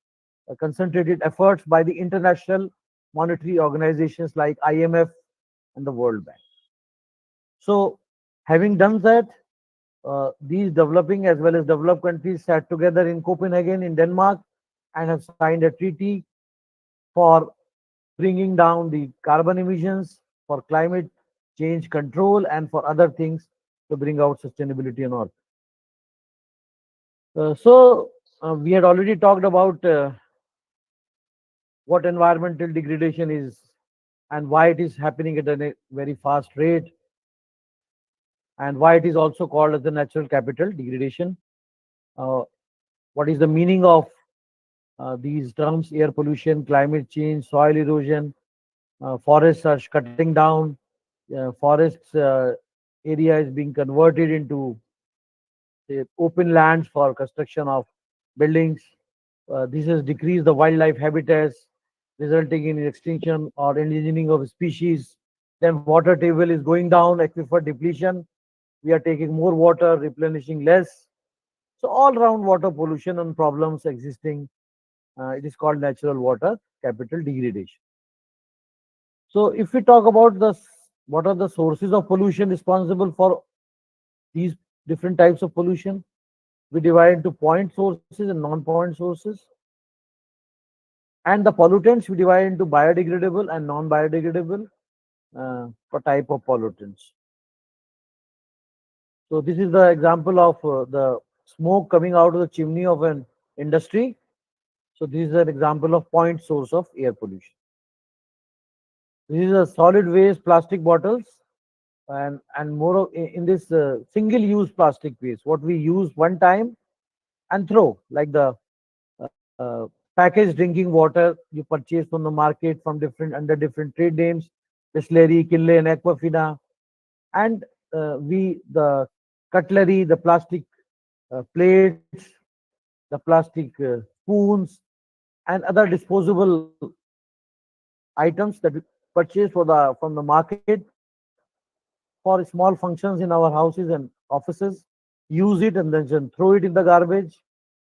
concentrated efforts by the international monetary organizations like IMF and the World Bank. So, having done that, these developing as well as developed countries sat together in Copenhagen in Denmark and have signed a treaty for bringing down the carbon emissions, for climate change control, and for other things to bring out sustainability on Earth. We had already talked about what environmental degradation is and why it is happening at a very fast rate, and why it is also called as the natural capital degradation. Uh, what is the meaning of these terms: air pollution, climate change, soil erosion, forests are cutting down, forests area is being converted into open lands for construction of buildings. This has decreased the wildlife habitats, resulting in extinction or endangered of species. Then water table is going down, aquifer depletion. We are taking more water, replenishing less. So all round water pollution and problems existing. It is called natural water capital degradation. So if we talk about the What are the sources of pollution responsible for these different types of pollution? We divide into point sources and non-point sources. And the pollutants we divide into biodegradable and non-biodegradable for type of pollutants. So this is the example of the smoke coming out of the chimney of an industry. So this is an example of point source of air pollution. This is a solid waste plastic bottles and more in this single use plastic waste, what we use one time and throw, like the uh, packaged drinking water you purchase from the market from different under different trade names, Bisleri, Kille, and Aquafina, and the cutlery, the plastic plates, the plastic spoons, and other disposable items that we purchase from the market for small functions in our houses and offices, use it and then just throw it in the garbage.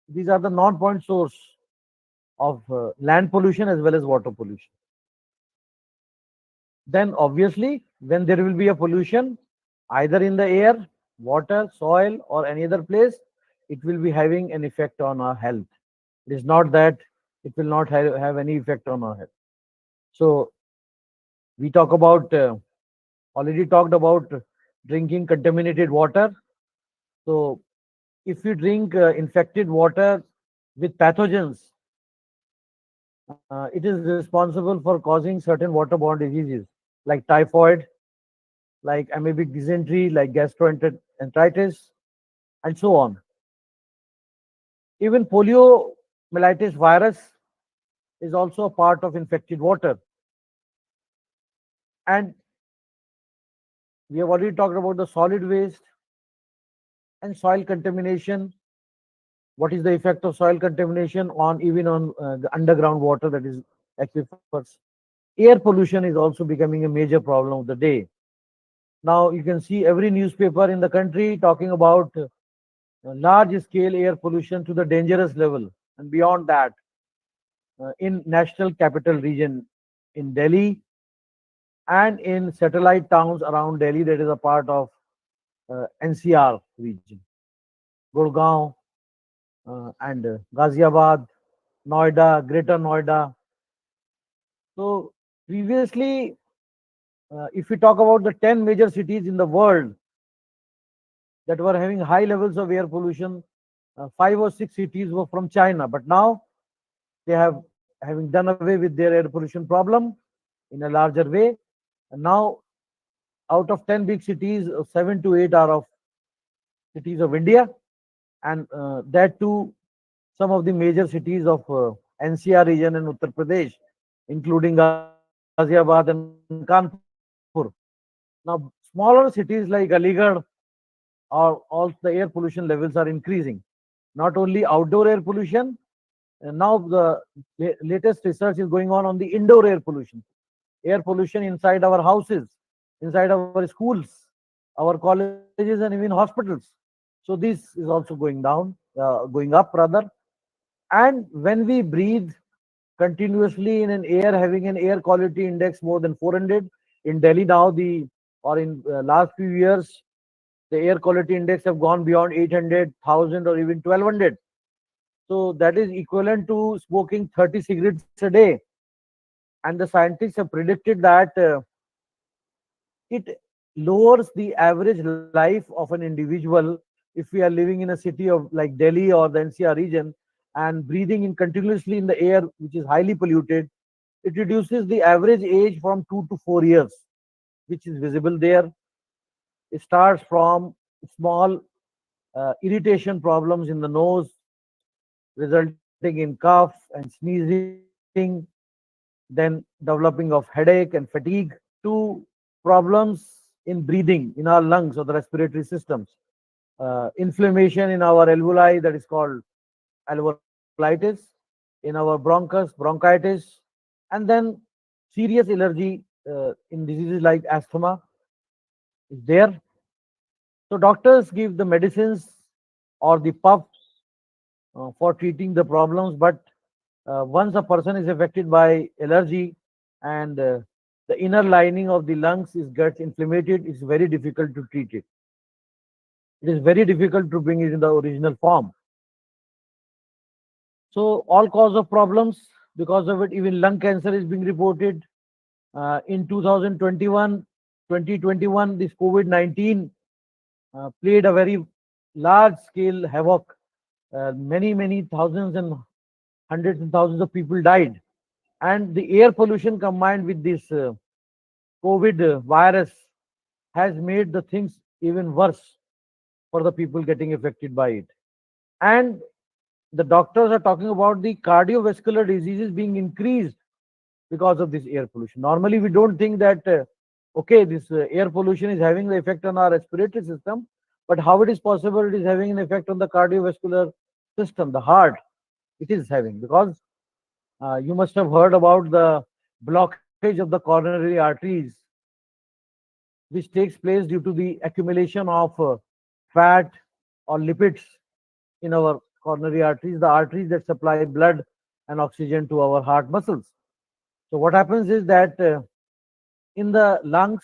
These are the non-point source of land pollution as well as water pollution. Then obviously, when there will be a pollution, either in the air, water, soil, or any other place, it will be having an effect on our health. It is not that it will not have any effect on our health. So we talk about already talked about drinking contaminated water. So if you drink infected water with pathogens, it is responsible for causing certain waterborne diseases like typhoid, like amoebic dysentery, like gastroenteritis, and so on. Even poliomyelitis virus is also a part of infected water. And we have already talked about the solid waste and soil contamination. What is the effect of soil contamination on even on the underground water, that is aquifers? Air pollution is also becoming a major problem of the day. Now you can see every newspaper in the country talking about large scale air pollution to the dangerous level and beyond that in national capital region in Delhi and in satellite towns around Delhi that is a part of NCR region, Gurgaon and Ghaziabad, Noida, Greater Noida. So previously, if we talk about the 10 major cities in the world that were having high levels of air pollution, five or six cities were from China, but now they have having done away with their air pollution problem in a larger way. And now, out of 10 big cities, 7 to 8 are of cities of India, and that too, some of the major cities of NCR region and Uttar Pradesh, including Ghaziabad and Kanpur. Now, smaller cities like Aligarh are all the air pollution levels are increasing. Not only outdoor air pollution, and now the latest research is going on the indoor air pollution inside our houses, inside our schools, our colleges, and even hospitals. So this is also going down, going up rather. And when we breathe continuously in an air having an air quality index more than 400, in Delhi now the or in last few years the air quality index have gone beyond 800,000 or even 1200. So that is equivalent to smoking 30 cigarettes a day. And the scientists have predicted that it lowers the average life of an individual if we are living in a city of like Delhi or the NCR region and breathing in continuously in the air which is highly polluted. It reduces the average age from 2 to 4 years, which is visible there. It starts from small irritation problems in the nose, resulting in cough and sneezing, then developing of headache and fatigue, to problems in breathing in our lungs or the respiratory systems, inflammation in our alveoli, that is called alveolitis, in our bronchus, bronchitis, and then serious allergy in diseases like asthma is there. So doctors give the medicines or the puffs for treating the problems, but once a person is affected by allergy and the inner lining of the lungs is gets inflamed. It's very difficult to treat it. It is very difficult to bring it in the original form. So all cause of problems because of it, even lung cancer is being reported. In 2021, 2021, this COVID-19 played a very large scale havoc. Many thousands and hundreds and thousands of people died. And the air pollution combined with this COVID virus has made the things even worse for the people getting affected by it. And the doctors are talking about the cardiovascular diseases being increased because of this air pollution. Normally, we don't think that, okay, this air pollution is having the effect on our respiratory system, but how it is possible it is having an effect on the cardiovascular system, the heart, it is having. Because you must have heard about the blockage of the coronary arteries, which takes place due to the accumulation of fat or lipids in our coronary arteries, the arteries that supply blood and oxygen to our heart muscles. So what happens is that in the lungs,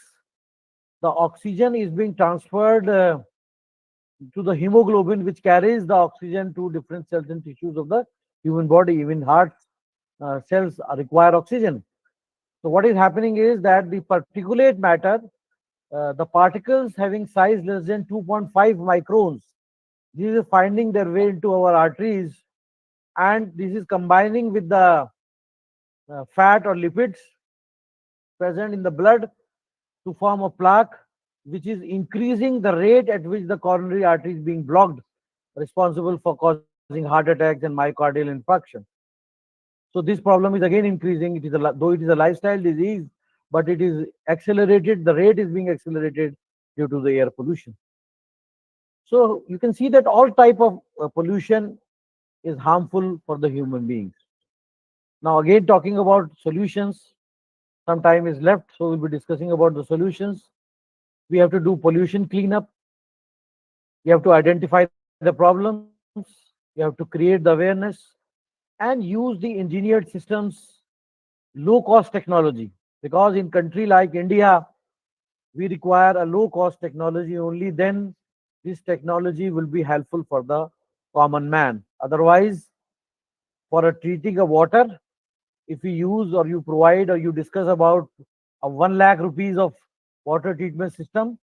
the oxygen is being transferred to the hemoglobin, which carries the oxygen to different cells and tissues of the human body. Even heart cells require oxygen. So what is happening is that the particulate matter, the particles having size less than 2.5 microns, this is finding their way into our arteries, and this is combining with the fat or lipids present in the blood to form a plaque, which is increasing the rate at which the coronary artery is being blocked, responsible for causing heart attacks and myocardial infarction. So this problem is again increasing. It is though it is a lifestyle disease, but it is accelerated. The rate is being accelerated due to the air pollution. So you can see that all type of pollution is harmful for the human beings. Now again talking about solutions, some time is left, so we'll be discussing about the solutions. We have to do pollution cleanup. We have to identify the problems. We have to create the awareness and use the engineered systems, low cost technology. Because in country like India, we require a low cost technology. Only then this technology will be helpful for the common man. Otherwise, for a treating of water, if you use or you provide or you discuss about a 1 lakh rupees of water treatment system,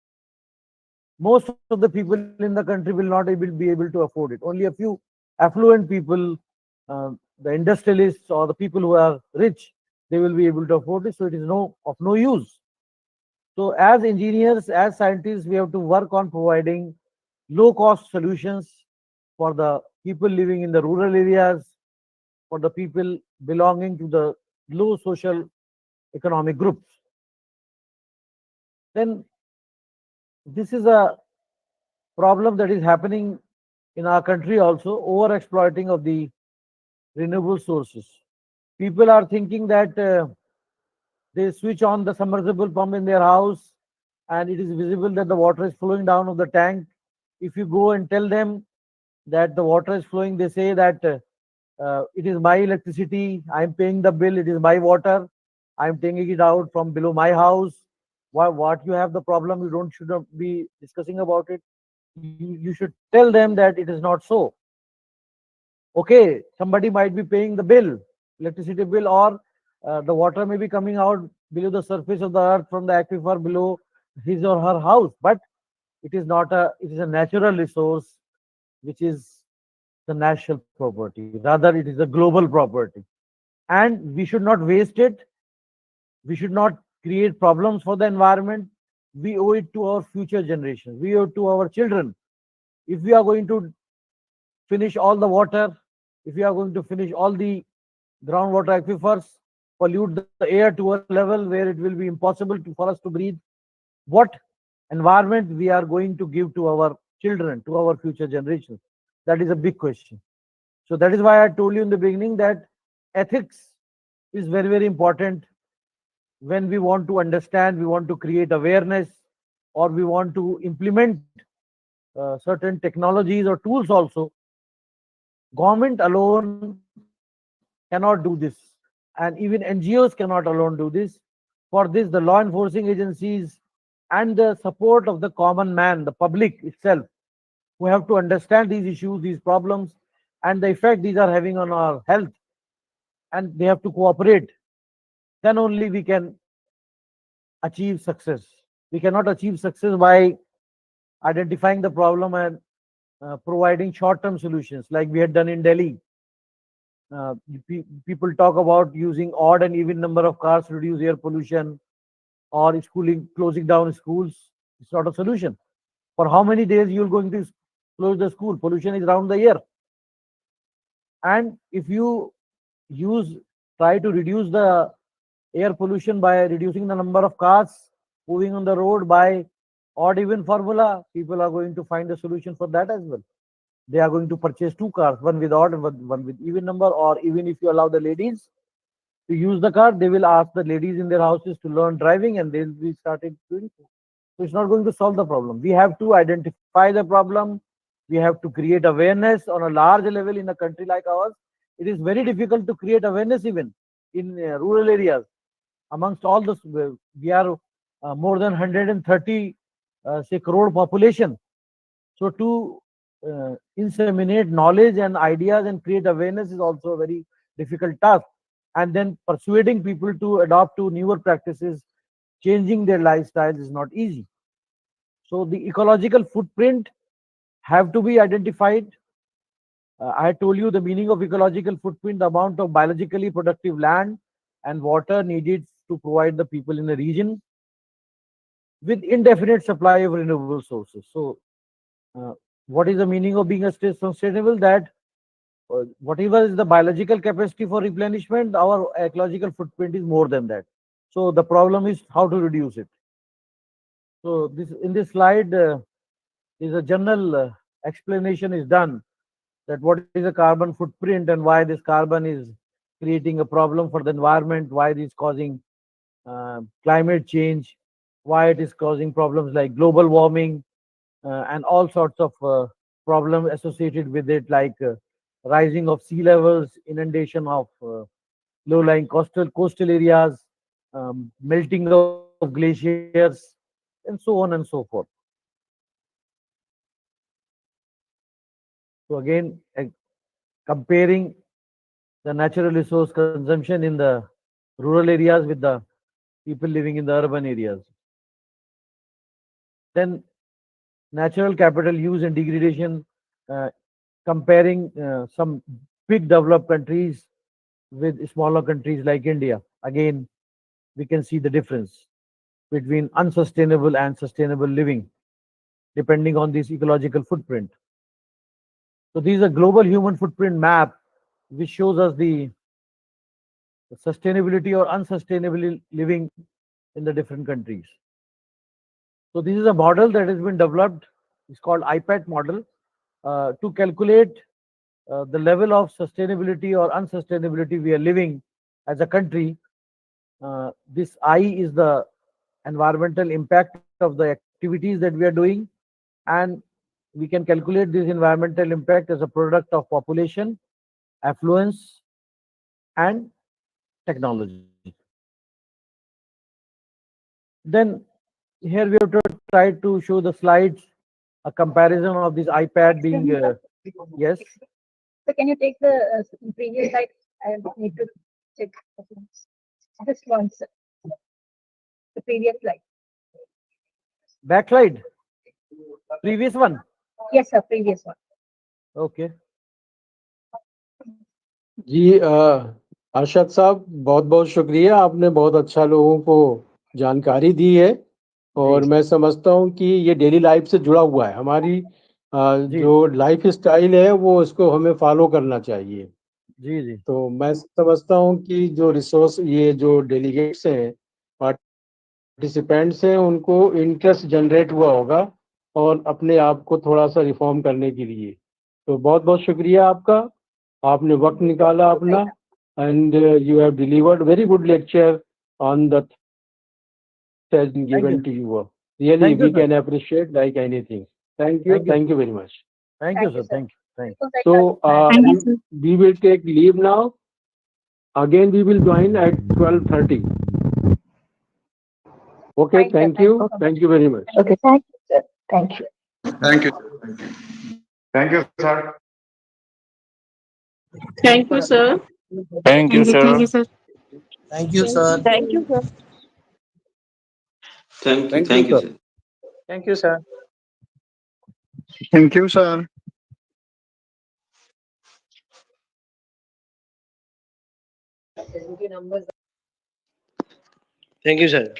most of the people in the country will not be able to afford it. Only a few affluent people, the industrialists or the people who are rich, they will be able to afford it. So it is of no use. So as engineers, as scientists, we have to work on providing low cost solutions for the people living in the rural areas, for the people belonging to the low social economic groups. Then this is a problem that is happening in our country also, over exploiting of the renewable sources. People are thinking that they switch on the submersible pump in their house and it is visible that the water is flowing down of the tank. If you go and tell them that the water is flowing, they say that it is my electricity, I am paying the bill, it is my water, I am taking it out from below my house. What you have the problem, you don't should not be discussing about it. You should tell them that it is not so. Okay, somebody might be paying the bill, electricity bill, or the water may be coming out below the surface of the earth from the aquifer below his or her house, but it is not it is a natural resource which is the national property. Rather, it is a global property. And we should not waste it. We should not create problems for the environment. We owe it to our future generations. We owe it to our children. If we are going to finish all the water, if we are going to finish all the groundwater aquifers, pollute the air to a level where it will be impossible for us to breathe, what environment we are going to give to our children, to our future generations? That is a big question. So that is why I told you in the beginning that ethics is very important when we want to understand, we want to create awareness, or we want to implement certain technologies or tools also. Government alone cannot do this, and even NGOs cannot alone do this. For this, the law enforcing agencies and the support of the common man, the public itself, who have to understand these issues, these problems, and the effect these are having on our health, and they have to cooperate, then only we can achieve success. We cannot achieve success by identifying the problem and providing short term solutions like we had done in Delhi. People talk about using odd and even number of cars to reduce air pollution, or schooling, closing down schools. It's not a solution. For how many days you're going to close the school? Pollution is around the year. And if you use try to reduce the air pollution by reducing the number of cars moving on the road by odd even formula, people are going to find a solution for that as well. They are going to purchase two cars, one with odd and one with even number, or even if you allow the ladies to use the car, they will ask the ladies in their houses to learn driving and they'll be started doing so. So it's not going to solve the problem. We have to identify the problem. We have to create awareness on a large level in a country like ours. It is very difficult to create awareness even in rural areas. Amongst all this, we are more than 130 say crore population. So to inseminate knowledge and ideas and create awareness is also a very difficult task. And then persuading people to adopt to newer practices, changing their lifestyles is not easy. So the ecological footprint have to be identified. I had told you the meaning of ecological footprint, the amount of biologically productive land and water needed to provide the people in a region with indefinite supply of renewable sources. So, uh, what is the meaning of being a state sustainable? That whatever is the biological capacity for replenishment, our ecological footprint is more than that. So the problem is how to reduce it. So this in this slide is a general explanation is done that what is a carbon footprint and why this carbon is creating a problem for the environment, why it is causing climate change, why it is causing problems like global warming, and all sorts of problems associated with it, like rising of sea levels, inundation of low-lying coastal areas, melting of glaciers, and so on and so forth. So again, comparing the natural resource consumption in the rural areas with the people living in the urban areas. Then natural capital use and degradation, uh, comparing some big developed countries with smaller countries like India. Again, we can see the difference between unsustainable and sustainable living, depending on this ecological footprint. So, these are global human footprint map, which shows us the sustainability or unsustainable living in the different countries. So, this is a model that has been developed. It's called IPAT model to calculate the level of sustainability or unsustainability we are living as a country. This I is the environmental impact of the activities that we are doing, and we can calculate this environmental impact as a product of population, affluence, and technology. Then here we have to try to show the slides, a comparison of this iPad being yes. So can you take the previous slide? I need to check this one, sir. The previous slide. Back slide, previous one. Yes, sir. Previous one. Okay. जी अरशद साहब, बहुत बहुत शुक्रिया। आपने बहुत अच्छा लोगों को जानकारी दी है और जी मैं समझता हूँ कि ये डेली लाइफ से जुड़ा हुआ है। हमारी जी जो लाइफ स्टाइल है वो इसको हमें फॉलो करना चाहिए। जी जी तो मैं समझता हूँ कि जो रिसोर्स ये जो डेलीगेट्स हैं, पार्टिसिपेंट्स हैं, उनको इंटरेस्ट जनरेट हुआ होगा और अपने आप को थोड़ा सा रिफॉर्म करने के लिए। तो बहुत बहुत शुक्रिया आपका, आपने वक्त निकाला अपना, and you have delivered very good lecture on the things has been thank given you, to you. Really, thank you we sir, can appreciate like anything. thank you, Thank you very much. thank you Thank sir, you, sir. thank you, thank you. So, So Thank you, sir. we will take leave now. Again, we will join at 12:30. Okay, Fine, sir. thank you. Thank you very much. Okay, thank you, sir. Thank you. Thank you, sir. Thank you. Thank you, sir. Thank you, sir. Thank you, sir. sir. Thank you, sir. Thank you, sir. Thank you. Thank you, Thank you, sir. sir. Thank you, sir. Thank you, sir. Thank you, sir.